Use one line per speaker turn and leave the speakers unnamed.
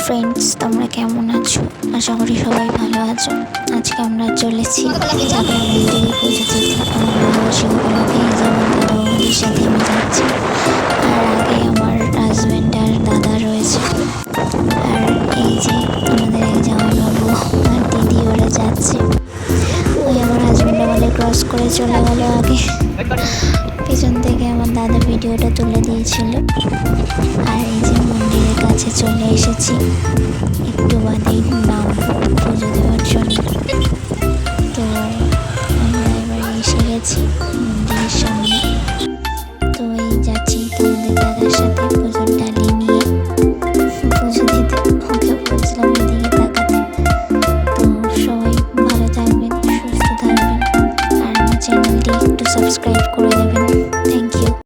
Friends, তোমরা কেমন আছো? আশা করি সবাই ভালো আছো। আজকে আমরা চলেছি জাগরা মন্দিরে পুজো দিতে। আমার ভালোবাসি উপলক্ষে যেমন দাদা বৌদির সাথে আমি যাচ্ছি। আর আগে আমার হাজব্যান্ড আর দাদা রয়েছে। আর এই যে আমাদের এক জামাইবাবু আর দিদি, ওরা যাচ্ছে। ওই আমার হাজব্যান্ড আমাদের ক্রস করে চলে গেল আগে। পেছন থেকে আমার দাদা ভিডিওটা তুলে দিয়েছিল। আর এই যে মন্দিরের কাছে চলে এসেছি, একটু বাদেই নাম পুজো দেওয়ার জন্য। তো আমরা এবার এসে গেছি।